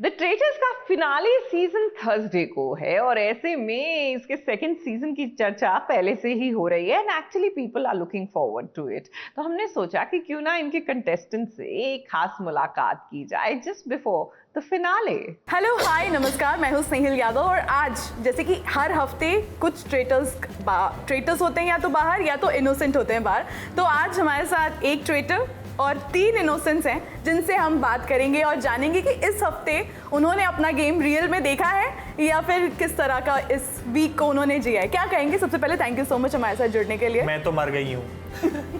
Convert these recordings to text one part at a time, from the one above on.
The traitors का finale season Thursday को है और ऐसे में इसके सेकंड सीजन की चर्चा पहले से ही हो रही है and actually people are looking forward to it. तो हमने सोचा कि क्यों ना इनके कंटेस्टेंट से एक खास मुलाकात की जाए just before the finale. Hello hi नमस्कार, मैं हूँ स्नेहिल यादव और आज जैसे कि हर हफ्ते कुछ ट्रेटर्स होते हैं या तो बाहर या तो इनोसेंट होते हैं बाहर, तो आज हमारे साथ एक ट्रेटर और 3 इनोसेंट्स हैं जिनसे हम बात करेंगे और जानेंगे कि इस हफ्ते उन्होंने अपना गेम रियल में देखा है या फिर किस तरह का इस वीक को उन्होंने जिया है। क्या कहेंगे? सबसे पहले थैंक यू सो मच हमारे साथ जुड़ने के लिए। मैं तो मर गई हूँ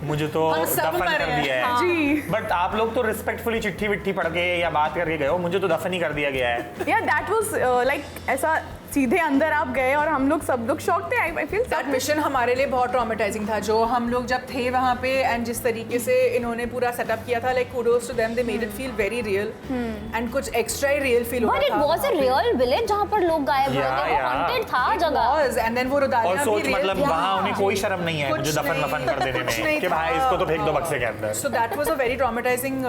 मुझे तो दफन कर दिया है। हाँ। जी बट आप लोग तो रिस्पेक्टफुली चिट्ठी विट्ठी पढ़ के या बात करके गए हो, मुझे तो दफन ही कर दिया गया है। या दैट वाज लाइक ऐसा सीधे अंदर आप गए और हम लोग सब लोग शॉक थे। आई फील दैट मिशन हमारे लिए बहुत ट्रॉमेटाइजिंग था। जो हम लोग जब थे वहाँ पे एंड जिस तरीके से इन्होंने पूरा सेटअप किया था, like kudos to them, they made it feel very real and कुछ एक्स्ट्रा ही रियल फील होता था। But it was a real village जहाँ पर लोग गायब हो गए, वो हॉन्टेड था जगह। एंड देन वो रुदालियां और भी सोच real मतलब थी। वहाँ उन्हें कोई शर्म नहीं है मुझे दफन वफन कर देने में कि भाई इसको तो फेंक दो बक्से के अंदर। So that was a very traumatising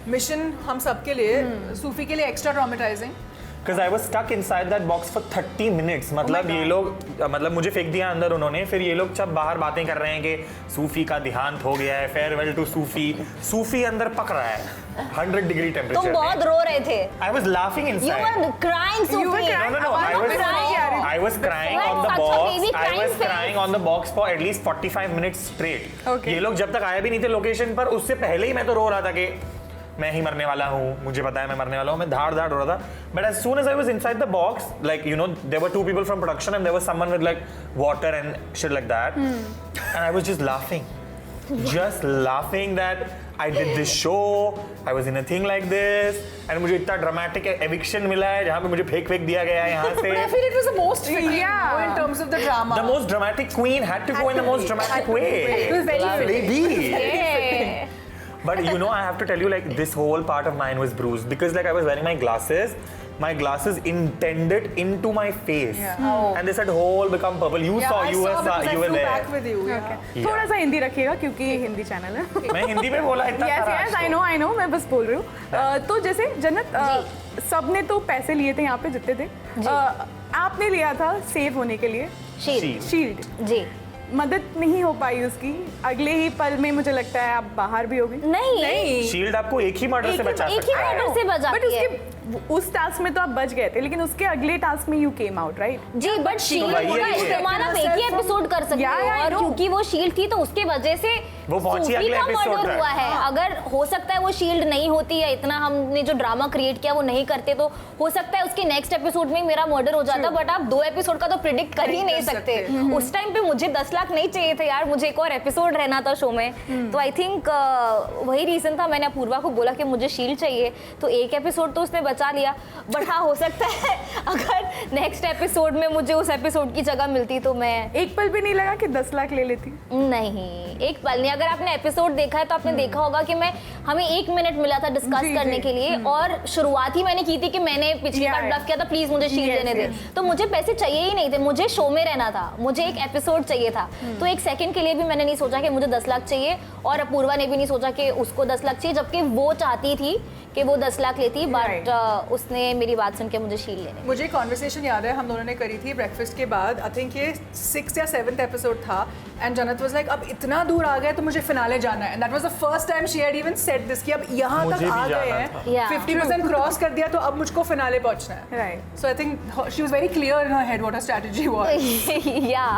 mission हम सब के लिए, सूफी के लिए extra traumatising. Because I was stuck inside that box for 30 minutes. मतलब ये लोग मतलब मुझे फेंक दिया अंदर उन्होंने, फिर ये लोग सब बाहर बातें कर रहे हैं कि सूफी का देहांत हो गया है, फेयरवेल टू सूफी। सूफी अंदर पक रहा है 100 डिग्री टेम्परेचर। तुम बहुत रो रहे थे। I was laughing inside. You were crying, Sufi. No. I was crying on the box. I was crying on the box for at least 45 minutes straight. Okay. ये लोग जब तक आए भी नहीं थे लोकेशन पर, उससे पहले ही मैं तो रो रहा था कि मैं ही मरने वाला हूँ, मुझे पता है मैं मरने वाला हूँ, मैं धाड़ रो रहा था। But as soon as I was inside the box, like you know, there were 2 people from production and there was someone with like water and shit like that, and I was just laughing that I did this show, I was in a thing like this, and मुझे इतना dramatic eviction मिला है जहाँ पे मुझे फेंक दिया गया है यहाँ से। I feel it was the most in terms of the drama. The most dramatic queen had to go in the most dramatic way. It was very Lady. But you know, I have to tell you, like, this whole part of mine was bruised because, like, I was wearing my glasses intended into my face, and they said whole become purple. You saw, you were there. Back with you. Okay. थोड़ा सा हिंदी रखिएगा क्योंकि Hindi channel है। मैं हिंदी में बोला इतना सारा। Yes, I know, मैं बस बोल रही हूँ। तो जैसे जन्नत सबने तो पैसे लिए थे यहाँ पे जितने थे, आपने लिया था सेव होने के लिए शील्ड। जी मदद नहीं हो पाई उसकी, अगले ही पल में मुझे लगता है आप बाहर भी हो गई। नहीं, शील्ड आपको एक ही मर्डर से बचा सकता है। मर्डर से बचाती है। उस टास्क में तो आप बच गए थे, लेकिन उसके अगले टास्क में यू केम आउट, राइट? जी, बट शील्ड का इस्तेमाल आप एक ही एपिसोड कर सकते हो और क्योंकि वो शील्ड थी तो उसके वजह से वो पहुंची अगले एपिसोड मर्डर हुआ है। अगर हो सकता है वो शील्ड नहीं होती या इतना हमने जो ड्रामा क्रिएट किया वो नहीं करते तो हो सकता है उसके नेक्स्ट एपिसोड में मेरा मर्डर हो जाता। बट आप 2 एपिसोड का तो प्रिडिक्ट कर ही नहीं सकते। उस टाइम पे मुझे 10 लाख नहीं चाहिए थे यार, मुझे एक और एपिसोड रहना था शो में। तो आई थिंक वही रीजन था। मैंने अपूर्वा को बोला कि मुझे शील्ड चाहिए, तो एक एपिसोड तो उसने बचा लिया। बट हाँ, हो सकता है अगर नेक्स्ट एपिसोड में मुझे उस एपिसोड की जगह मिलती तो मैं एक पल भी नहीं लगा कि 10 लाख ले लेती? नहीं, एक पल नहीं। अगर आपने एपिसोड देखा है तो आपने देखा होगा कि हमें 1 मिनट मिला था डिस्कस करने के लिए और शुरुआत ही मैंने की थी कि मैंने पिछली बार ब्लफ किया था, प्लीज मुझे शील्ड देने दे। तो मुझे पैसे चाहिए ही नहीं थे, मुझे शो में रहना था, मुझे एक एपिसोड चाहिए था। तो एक सेकंड के लिए भी मैंने नहीं सोचा कि मुझे 10 लाख चाहिए और अपूर्वा ने भी नहीं सोचा कि उसको 10 लाख चाहिए, जबकि वो चाहती थी कि वो 10 लाख लेती। बट उसने मेरी बात सुन के मुझे शील्ड लेने। मुझे कॉन्वर्सेशन याद है हम दोनों ने करी थी ब्रेकफास्ट के बाद। आई थिंक ये 6th या 7th एपिसोड था एंड जन्नत वाज लाइक अब इतना दूर आ गए तो मुझे फिनाले जाना है। And that was the first time she had even said this कि अब यहाँ तक आ गए हैं, 50% क्रॉस कर दिया तो अब मुझको फिनाले पहुंचना है। Right. So I think she was very clear in her head what her strategy was. या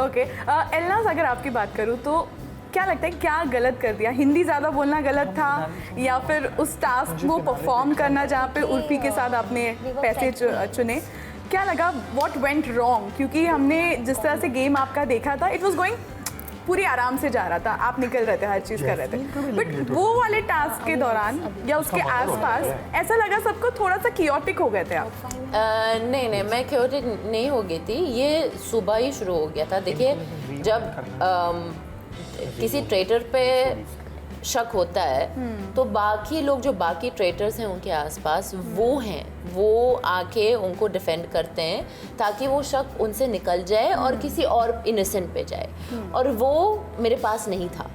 ओके, एलनाज अगर आपकी बात करूँ तो क्या लगता है क्या गलत कर दिया? हिंदी ज़्यादा बोलना गलत था या फिर उस टास्क को परफॉर्म करना जहाँ पे उर्फी के साथ आपने पैसे चुने? क्या लगा? What went wrong? क्योंकि हमने जिस तरह से गेम आपका देखा था, इट वाज गोइंग पूरी आराम से जा रहा था, आप निकल रहे थे, हर चीज़ कर रहे थे। बट वो वाले टास्क के दौरान या उसके आसपास ऐसा लगा सबको थोड़ा सा कियोटिक हो गए थे आप? नहीं, मैं कियोटिक नहीं हो गई थी, ये सुबह ही शुरू हो गया था। देखिए, जब किसी ट्रेटर पे शक होता है तो बाकी लोग जो बाकी ट्रेटर्स हैं उनके आसपास वो आके उनको डिफेंड करते हैं ताकि वो शक उनसे निकल जाए और किसी और इनोसेंट पे जाए, और वो मेरे पास नहीं था।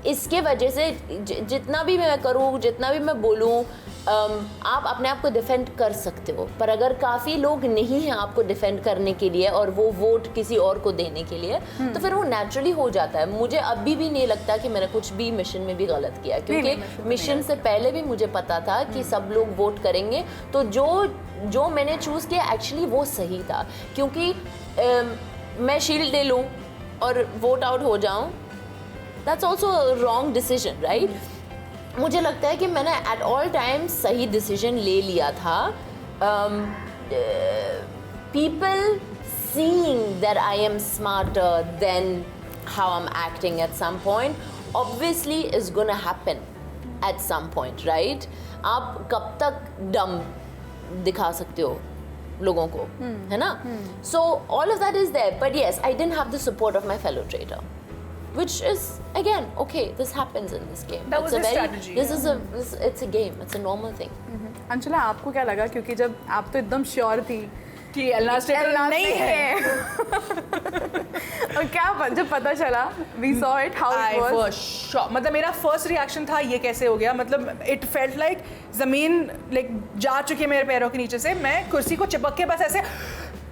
इसके वजह से जितना भी मैं करूँ, जितना भी मैं बोलूँ, आप अपने आप को डिफेंड कर सकते हो, पर अगर काफ़ी लोग नहीं हैं आपको डिफेंड करने के लिए और वो वोट किसी और को देने के लिए, तो फिर वो नेचुरली हो जाता है। मुझे अभी भी नहीं लगता कि मैंने कुछ भी मिशन में भी गलत किया, क्योंकि मिशन से पहले भी मुझे पता था कि सब लोग वोट करेंगे, तो जो मैंने चूज़ किया एक्चुअली वो सही था। क्योंकि मैं शील्ड ले लूँ और वोट आउट हो जाऊँ, that's also wrong decision, right? मुझे लगता है कि मैंने एट ऑल टाइम सही डिसीजन ले लिया था। People seeing that I am smarter than how I am acting at some point obviously is gonna happen at some point, right? आप कब तक डम दिखा सकते हो लोगों को, है ना? So all of that is there, but yes, I didn't have the support of my fellow trader, which is again okay, this happens in this game. That was his strategy. It's a game, it's a normal thing. Anshula, आपको क्या लगा, क्योंकि जब आप तो एकदम sure थी कि एल्नाज़ ट्रेटर नहीं है, और क्या जब पता चला, we saw it how it was. I was shocked. मतलब मेरा फर्स्ट रिएक्शन था ये कैसे हो गया, मतलब इट फेल्ट लाइक जमीन लाइक जा चुकी है मेरे पैरों के नीचे से। मैं कुर्सी को चिपक के बस ऐसे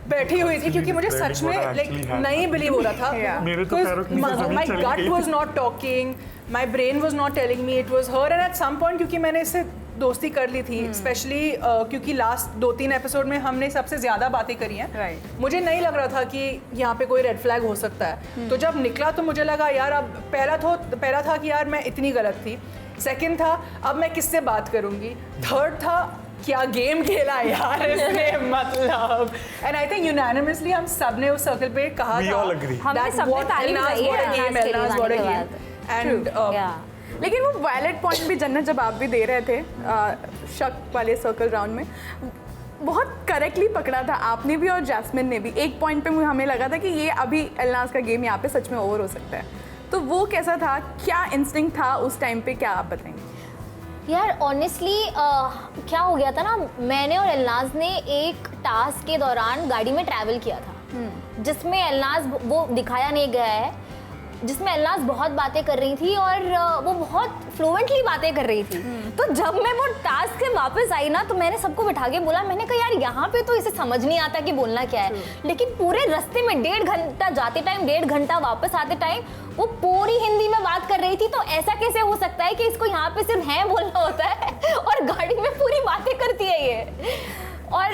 बैठी हुई थी, क्योंकि मुझे सच में लाइक नहीं बिलीव हो रहा था। मेरे तो पैरों के नीचे my gut was not talking, my brain was not telling me it was her, and at some point क्योंकि मैंने इससे दोस्ती कर ली थी, स्पेशली क्योंकि लास्ट 2-3 एपिसोड में हमने सबसे ज्यादा बातें करी हैं। Right. मुझे नहीं लग रहा था कि यहाँ पे कोई रेड फ्लैग हो सकता है। तो जब निकला तो मुझे लगा यार, अब पहला था कि यार मैं इतनी गलत थी, सेकंड था अब मैं किससे बात करूंगी, थर्ड था क्या गेम खेला यार इसने, मतलब। एंड आई थिंक यूनानिमसली हम सब ने उस सर्कल पे कहा We था all agree. हमने सबने तारीफ की है Elna's what a game. And लेकिन वो वैलिड पॉइंट भी जन्नत जब आप भी दे रहे थे शक वाले सर्कल राउंड में, बहुत करेक्टली पकड़ा था आपने भी और जैस्मिन ने भी। एक पॉइंट पे हमें लगा था कि ये अभी एल्नाज़ का गेम यहाँ पे सच में ओवर हो सकता है, तो वो कैसा था, क्या इंस्टिंक्ट था उस टाइम पे, क्या आप बताएंगे? यार ऑनेस्टली क्या हो गया था ना, मैंने और एल्नाज़ ने एक टास्क के दौरान गाड़ी में ट्रैवल किया था, जिसमें एल्नाज़ वो दिखाया नहीं गया है, जिसमें एल्नाज़ बहुत बातें कर रही थी और वो बहुत फ्लुएंटली बातें कर रही थी। तो जब मैं वो टास्क से वापस आई ना, तो मैंने सबको बिठा के बोला, मैंने कहा यार यहाँ पे तो इसे समझ नहीं आता कि बोलना क्या है, लेकिन पूरे रास्ते में 1.5 घंटा जाते टाइम, 1.5 घंटा वापस आते टाइम वो पूरी हिंदी में बात कर रही थी। तो ऐसा कैसे हो सकता है कि इसको यहाँ पे सिर्फ हैं बोलना होता है और गाड़ी में पूरी बातें करती है ये। और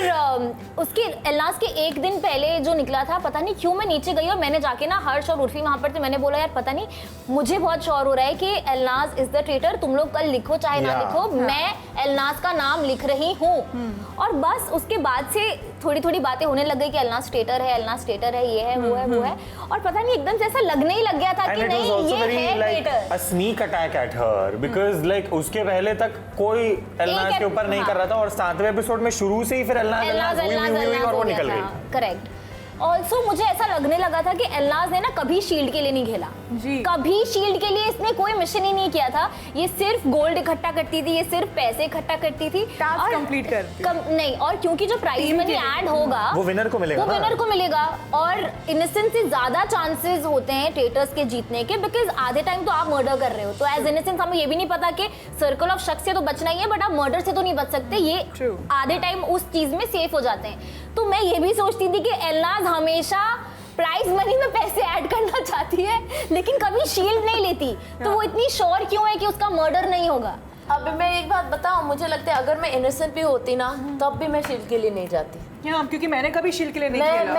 उसके एल्नाज़ के एक दिन पहले जो निकला था, पता नहीं क्यों मैं नीचे गई और मैंने जाके ना हर्ष और उर्फी वहाँ पर थे, मैंने बोला यार पता नहीं मुझे बहुत श्योर हो रहा है कि एल्नाज़ इज द ट्रेटर, तुम लोग कल लिखो चाहे ना लिखो, मैं एल्नाज़ का नाम लिख रही हूँ। और बस उसके बाद से थोड़ी थोड़ी बातें होने लग गई कि एल्नाज़ ट्रेटर है, एल्नाज़ ट्रेटर है, ये है वो है वो है, और पता नहीं एकदम से ऐसा लगने ही लग गया था कि नहीं ये है traitor. a sneak attack at her because like उसके पहले तक कोई एल्नाज़ के ऊपर नहीं कर रहा था, और 7वें एपिसोड में शुरू से ही फिर एल्नाज़ और वो निकल गई। करेक्ट। ऑल्सो मुझे ऐसा लगने लगा था कि एल्नाज़ ने ना कभी शील्ड के लिए नहीं खेला जी, कभी शील्ड के लिए इसने कोई मिशन ही नहीं किया था। ये सिर्फ गोल्ड इकट्ठा करती थी, ये सिर्फ पैसे इकट्ठा करती थी, टास्क कंप्लीट करती नहीं। और क्योंकि जो प्राइज मनी ऐड होगा वो विनर को मिलेगा, वो विनर को मिलेगा, और इनोसेंट से ज्यादा चांसेस होते हैं ट्रेटर्स के जीतने के, बिकॉज आधे टाइम तो आप मर्डर कर रहे हो, तो एज इनोसेंट हमें ये भी नहीं पता कि सर्कल ऑफ शक से तो बचना ही है, बट आप मर्डर से तो नहीं बच सकते, ये True. आधे टाइम उस चीज में सेफ हो जाते हैं। तो मैं ये भी सोचती थी कि एल्नाज़ हमेशा प्राइज मनी में पैसे ऐड करना चाहती है लेकिन कभी शील्ड नहीं लेती, तो वो इतनी श्योर क्यों है कि उसका मर्डर नहीं होगा? अब मैं एक बात बताऊं, मुझे लगता है अगर मैं इनोसेंट भी होती ना तब भी मैं शील्ड के लिए नहीं जाती। हाँ, क्योंकि मैंने कभी शील्ड के लिए नहीं खेला।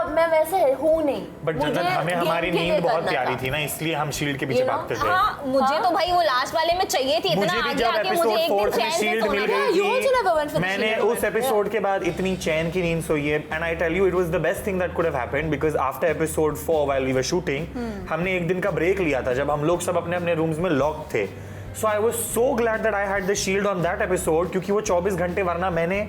मैं वैसे हूँ नहीं। बट जन्नत हमें हमारी नींद बहुत प्यारी थी ना, इसलिए हम शील्ड के पीछे भागते थे। हाँ, मुझे तो भाई वो लास्ट वाले में चाहिए थी, इतना मुझे भी आगे जब आके मुझे एक एपिसोड दिन 4 में चैन से शील्ड मिल सोना गई You also never went for थी, the मैंने shield उस एपिसोड के बाद इतनी चैन की नींद सोई है, and I tell you it was the best thing that could have happened, because after episode 4 while we were shooting, हमने एक दिन का ब्रेक लिया था जब हम लोग सब अपने अपने रूम्स में लॉक थे। So I was so glad that I had the shield on that episode, क्योंकि वो 24 घंटे, वरना मैंने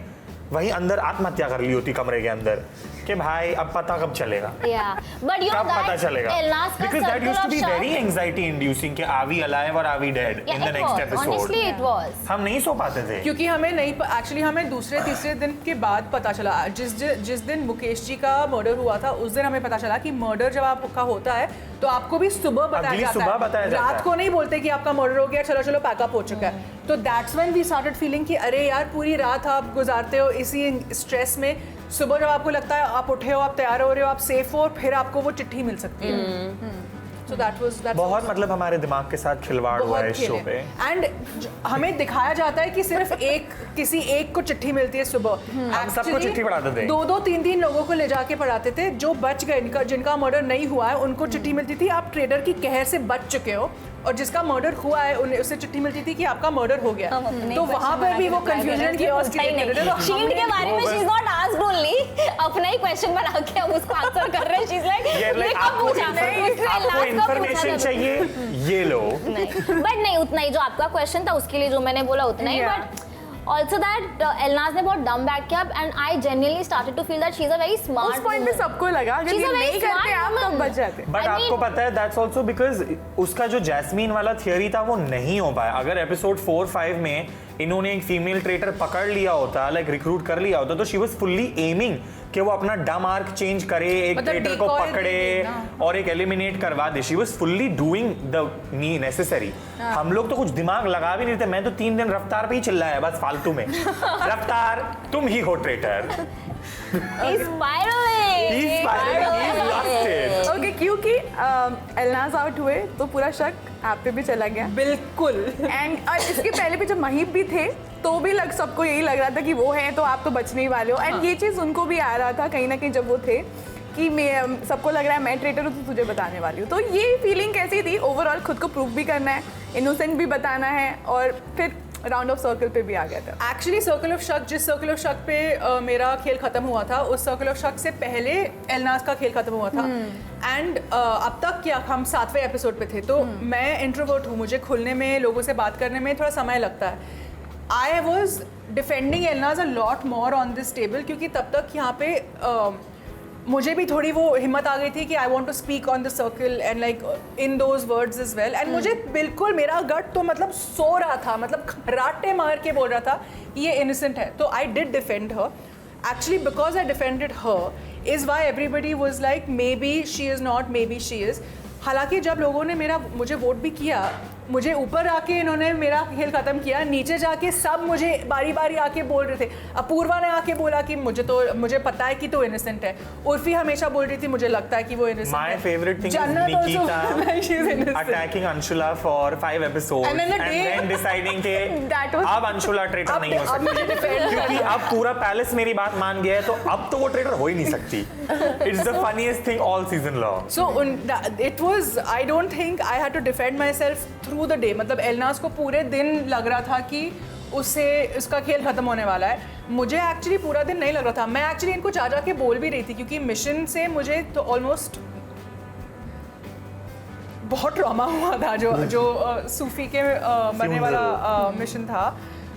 वहीं अंदर आत्महत्या कर ली होती कमरे के अंदर कि भाई अब पता कब चलेगा, but you know कब पता चलेगा, Elna's का because that circle used to of be shock- very anxiety inducing कि are we alive or are we dead in the it next was. episode. Honestly, it was. हम नहीं सो पाते थे क्योंकि हमें नहीं एक्चुअली हमें दूसरे तीसरे दिन के बाद पता चला, जिस दिन मुकेश जी का मर्डर हुआ था उस दिन हमें पता चला कि मर्डर जब आपका होता है तो आपको भी सुबह अगली सुबह बताया बताया जाता जाता है, रात है। को नहीं बोलते कि आपका मर्डर हो गया, चलो चलो पैकअप हो चुका है। तो that's when we started feeling कि अरे यार पूरी रात आप गुजारते हो इसी स्ट्रेस में, सुबह जब आपको लगता है आप उठे हो, आप तैयार हो रहे हो, आप सेफ हो, और फिर आपको वो चिट्ठी मिल सकती है। So that was बहुत मतलब हमारे दिमाग के साथ खिलवाड़ हुआ है इस शो पे। एंड हमें दिखाया जाता है कि सिर्फ किसी एक को चिट्ठी मिलती है सुबह, हम सबको चिट्ठी पढ़ाते थे। दो तीन लोगों को ले जाके पढ़ाते थे, जो बच गए जिनका मर्डर नहीं हुआ है उनको चिट्ठी मिलती थी आप ट्रेडर की कहर से बच चुके हो, और जिसका मर्डर हुआ है उन्हें उससे चिट्ठी मिलती थी कि आपका मर्डर हो गया। तो वहां पर भी वो कंफ्यूजन की और शील्ड के बारे में she is not asked only, अपना ही क्वेश्चन बना के हम उसको आंसर कर रहे हैं। शी इज लाइक आपको इन्फॉर्मेशन चाहिए ये लो। बट नहीं उतना ही जो आपका क्वेश्चन था उसके लिए जो मैंने बोला उतना ही, बट also that Elna's ने बहुत dumb back किया and I genuinely started to feel that she's a very smart उस पॉइंट पे सबको लगा अगर She's ये a very नहीं करते smart आप woman. तब बच जाते। बट I आपको mean- पता है दैट्स ऑल्सो बिकॉज उसका जो जैस्मीन वाला थियरी था वो नहीं हो पाया। अगर एपिसोड 4-5 में इन्होंने एक फीमेल ट्रेटर पकड़ लिया होता, लाइक रिक्रूट कर लिया होता, तो शी वाज फुल्ली एमिंग कि वो अपना डम आर्क चेंज करे, एक मतलब ट्रेटर को decoy पकड़े देती ना। और एक एलिमिनेट करवा दे। She was fully doing the necessary. हम लोग तो कुछ दिमाग लगा भी नहीं थे। मैं तो 3 दिन रफ्तार पे ही चिल्लाया बस फालतू में, रफ्तार तुम ही हो traitor. He's spiraling. He's spiraling, he's lost it. Okay क्योंकि एलनाज आउट हुए तो पूरा शक आप पे भी चला गया बिल्कुल। एंड इसके पहले भी जब महीप भी थे तो भी सबको यही लग रहा था कि वो हैं तो आप तो बचने ही वाले हो। एंड ये चीज़ उनको भी आ रहा था कहीं ना कहीं जब वो थे कि मैं सबको लग रहा है मैं ट्रेटर हूँ तो तुझे बताने वाली हूँ। तो ये फीलिंग कैसी थी? ओवरऑल खुद को प्रूव भी करना है, इनोसेंट भी बताना है, और फिर राउंड ऑफ सर्कल पे भी आ गया था। एक्चुअली सर्कल ऑफ शक, जिस सर्कल ऑफ शक पे मेरा खेल खत्म हुआ था, उस सर्कल ऑफ शक से पहले एलनाज का खेल खत्म हुआ था। एंड अब तक क्या हम 7वें एपिसोड पे थे, तो मैं इंट्रोवर्ट हूँ, मुझे खुलने में, लोगों से बात करने में थोड़ा समय लगता है। I was defending एलनाज a lot more on this table, क्योंकि तब तक यहाँ पे मुझे भी थोड़ी वो हिम्मत आ गई थी कि I want to speak on the circle and like in those words is well. एंड मुझे बिल्कुल मेरा गट तो मतलब सो रहा था, मतलब खराटे मार के बोल रहा था ये इनोसेंट है। तो I did defend her. Actually because I defended her is why everybody was like may be she is not, may be she is. हालांकि जब लोगों ने मुझे वोट भी किया, मुझे ऊपर आके इन्होंने मेरा खेल खत्म किया, नीचे जाके सब मुझे बारी बारी आके बोल रहे थे। अपूर्वा ने आके बोला कि मुझे पता है कि तू इनोसेंट है। उर्फी हमेशा बोल रही थी मुझे लगता है कि वो इनोसेंट है। My favorite thing is जन्नत also Nikita like she's innocent. attacking Anshula for 5 episodes And then the day- then deciding कि That was- अब अंशुला ट्रेटर नहीं हो अब मुझे सकती defend क्योंकि अब पूरा पैलेस मेरी बात मान गया है, तो अब तो वो ट्रेटर हो ही नहीं सकती। It's the funniest thing all season long. So it was, I don't think I had to defend myself through the day. मतलब एलनाज को पूरे दिन लग रहा था कि उसका खेल खत्म होने वाला है। मुझे एक्चुअली पूरा दिन नहीं लग रहा था। मैं एक्चुअली इनको जा के बोल भी रही थी, क्योंकि मिशन से मुझे तो ऑलमोस्ट बहुत ट्रॉमा हुआ था जो सूफी के बनने वाला मिशन था।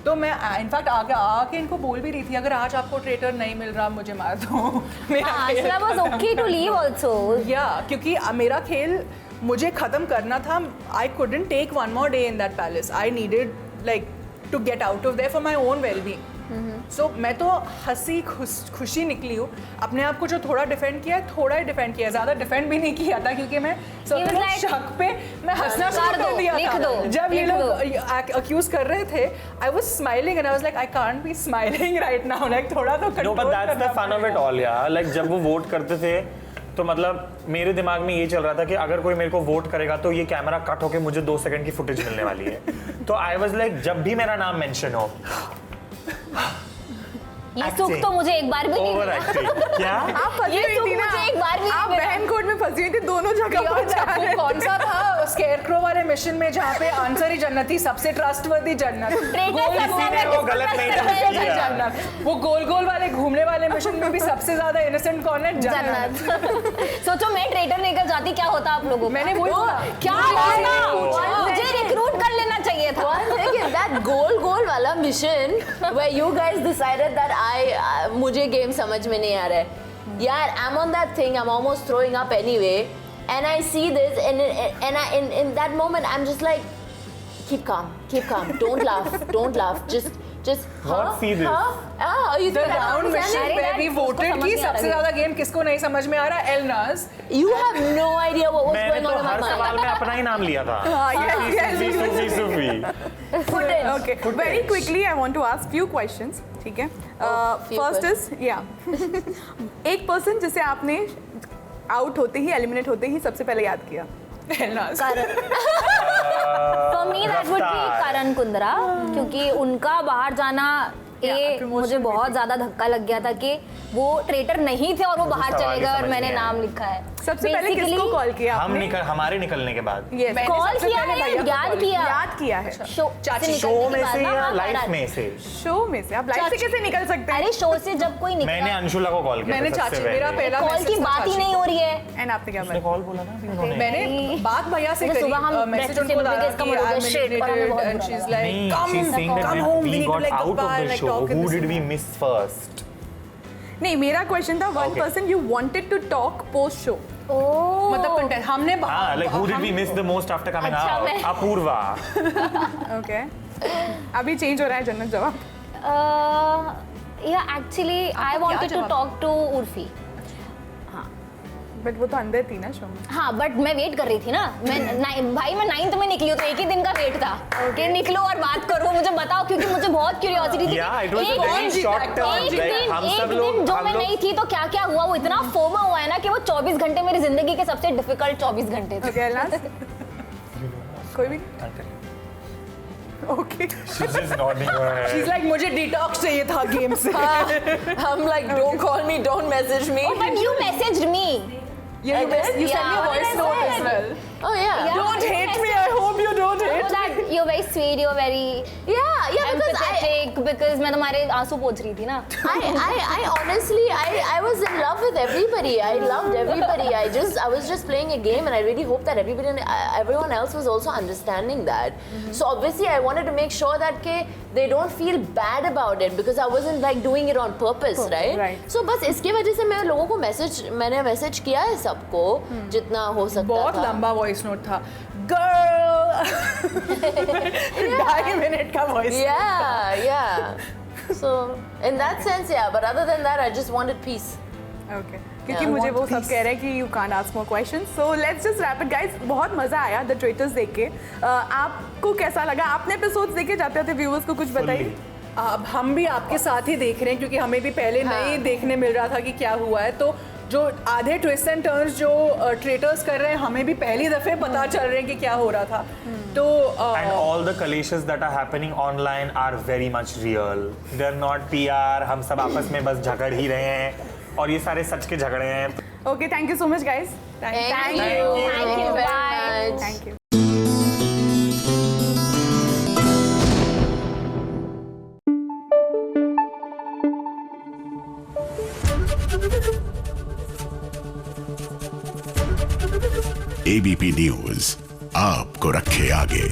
तो मैं इनफैक्ट आके इनको बोल भी रही थी अगर आज आपको ट्रेटर नहीं मिल रहा मुझे मार दो। Anshula was okay to leave also. या क्योंकि मेरा खेल मुझे खत्म करना था। आई couldn't take one more day in that palace. I needed like to get out of there for my own well-being. So मैं तो हंसी खुशी निकली हूँ। अपने आप को जो थोड़ा डिफेंड किया है, थोड़ा ही डिफेंड किया, ज़्यादा डिफेंड भी नहीं किया था, क्योंकि मैं शक पे मैं हंसना शुरू कर दिया था। जब ये लोग अक्यूज कर रहे थे, I was smiling and I was like I can't be smiling right now. Like थोड़ा तो No, but that's the fun of it all, यार। Like जब वो वोट करते थे तो मतलब मेरे दिमाग में ये चल रहा था कि अगर कोई मेरे को वोट करेगा तो ये कैमरा कट होके मुझे 2 सेकंड की फुटेज मिलने वाली है। तो आई वाज लाइक जब भी मेरा नाम मेंशन हो, ये सुख तो मुझे एक बार भी नहीं ओवर मिला। एक्टिंग क्या आप फंसी ये हुई तो थी ना, मुझे एक बार भी आप नहीं मिला। बहन कोड में फंसी हुई थी दोनों जगह यार, पर जा रहे वो कौन सा था स्केयरक्रो वाले मिशन में जहाँ पे आंसर ही जन्नत थी, सबसे ट्रस्टवर्दी जन्नत। किसी ने वो गलत नहीं किया। जन्नत। वो गोल गोल वाले घूमने वाले मिशन में भी सबसे ज्यादा इनोसेंट कौन है? जन्नत। सोचो मैं ट्रेटर लेकर जाती क्या होता आप लोगों को? मैंने वही बोला। क्या होता? मुझे रिक्रूट कर लेना चाहिए था। One thing is that goal वाला mission where you guys decided that मुझे game समझ में नहीं आ रहा है. यार, I'm on that thing, I'm almost throwing up anyway, and I see this, and in that moment I'm just like, keep calm, don't laugh, just. What see this? You The think round mission अरे where यार, we उसको voted समझ कि नहीं आ रहा सबसे है। ज्यादा गेम किसको नहीं समझ में आ रहा है, एलनाज. You have no idea what was मैंने going तो on in हर my सवाल mind. में अपना ही नाम लिया था. सूफी. Okay, very quickly I want to ask few questions. ठीक है. few First is एक person जिसे आपने आउट होते ही, एलिमिनेट होते ही सबसे पहले याद किया. एलनाज. For me that would be करण कुंद्रा, क्योंकि उनका बाहर जाना मुझे बहुत ज्यादा धक्का लग गया था कि वो ट्रेटर नहीं थे और वो बाहर चले गए और मैंने नाम लिखा है. सबसे पहले किसको कॉल किया आपने? हमारे निकलने के बाद. Yes. कॉल किया है, याद किया है. शो शो में से या लाइफ में से? शो में से. आप लाइफ से कैसे निकल सकते हैं? अरे शो से जब कोई मैंने निकला, अंशुला को कॉल किया. मैंने चाची, मेरा पहला कॉल की मैसेज था बात ही चाची नहीं को. हो रही है. एंड आपने क्या उसने बोला? कॉल बोला ना अभी उन्होंने. मैंने बात भैया से मतलब करी, सुबह हम मैसेज breakfast उनको table पे डाला इसका कि बोल रहे I'm shit, और हमें बहुत eliminated, and बुरा she's लगा. like, नहीं, come she's saying that come home, we we need to got like out of goodbye, the like show. talk in Who this. did we miss first? नहीं, मेरा question था one Okay. Person you wanted to talk post show. मतलब content हमने हाँ, like who did we miss the most after coming अच्छा, out? मैं- Apoorva. Okay. अभी change हो रहा है जन्नत जवाब. Yeah, actually I wanted to जवाब? talk to Urfi. बट वो तो अंदर थी ना शो में. हाँ, बट मैं वेट कर रही थी ना. भाई मैं 9th में निकली हूँ तो एक ही दिन का वेट था कि निकलो और बात करो, मुझे बताओ, क्योंकि मुझे बहुत क्यूरियोसिटी थी. Yeah, it was a एक very दिन- short term. एक Like, दिन हम एक सब दिन लोग- जो हम मैं लोग- नहीं थी तो क्या क्या हुआ, वो इतना फोमो हुआ है ना कि वो 24 घंटे मेरी जिंदगी के सबसे डिफिकल्ट 24 घंटे थे. Okay last. कोई भी. Okay. She's just nodding her head. She's like मुझे डिटॉक्स चाहिए था गेम से. I'm like, don't call me, don't message me. Oh, but you messaged me. Yeah, you send me a Yeah, voice what note I as said. well. Oh yeah. Don't hate me. I hope you don't So hate me. that you're very sweet, you're very Yeah, because empathetic, because मैं तुम्हारे आंसू पोंछ रही थी ना. I honestly, I was in love with everybody. I loved everybody. I was just playing a game, and I really hope that everyone else was also understanding that. So obviously, I wanted to make sure that they don't feel bad about it, because I wasn't like doing it on purpose, right? right. So बस इसके वजह से मैंने लोगों को मैंने message किया है सबको जितना हो सकता बहुत था. लंबा वॉइस नोट था. गर्ल 2.5 मिनट का voice. Yeah. So in that sense, yeah. But other than that, I just wanted peace. Okay. क्योंकि Yeah. मुझे वो Want सब peace. कह रहे हैं कि you can't ask more questions. So let's just wrap it guys. बहुत मजा आया द ट्रेटर्स देख के. आपको कैसा लगा? आपने एपिसोड्स देखे? जाते होते व्यूअर्स को कुछ बताइए. अब हम भी आपके साथ ही देख रहे हैं, क्योंकि हमें भी पहले नहीं देखने मिल रहा था कि क्या हुआ है. तो जो आधे ट्विस्ट एंड टर्न्स जो ट्रेटर्स कर रहे हैं, हमें भी पहली दफे पता चल रहे हैं कि क्या हो रहा था. तो And all the clashes that are happening online are very much real. They're not PR. हम सब आपस में बस झगड़ ही रहे हैं और ये सारे सच के झगड़े हैं. Okay, thank you so much guys. Thank you. Thank you. very Bye. much. Thank you. ABP news आपको रखे आगे.